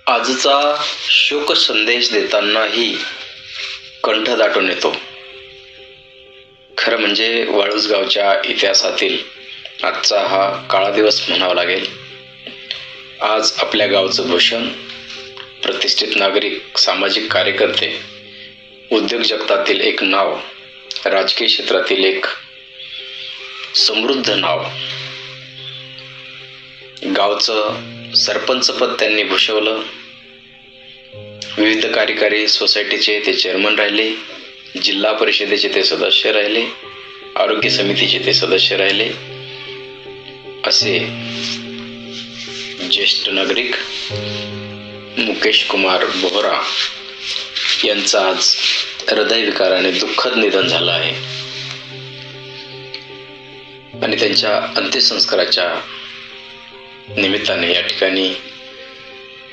आजचा शोक संदेश देतानाही कंठ दाटून येतो. खरं म्हणजे वाळूज गावच्या इतिहासातील आजचा हा काळा दिवस म्हणावा लागेल. आज आपल्या गावचं भूषण, प्रतिष्ठित नागरिक, सामाजिक कार्यकर्ते, उद्योग जगतातील एक नाव, राजकीय क्षेत्रातील एक समृद्ध नाव, गावचं सरपंचपद त्यांनी भूषवलं. विविध कार्यकारी सोसायटीचे ते चेअरमन राहिले, जिल्हा परिषदेचे ते सदस्य राहिले, आरोग्य समितीचे ते सदस्य राहिले. असे ज्येष्ठ नागरिक मुकेश कुमार बोहरा यांचं आज हृदयविकाराने दुःखद निधन झालं आहे आणि त्यांच्या अंत्यसंस्काराच्या निमित्ताने या ठिकाणी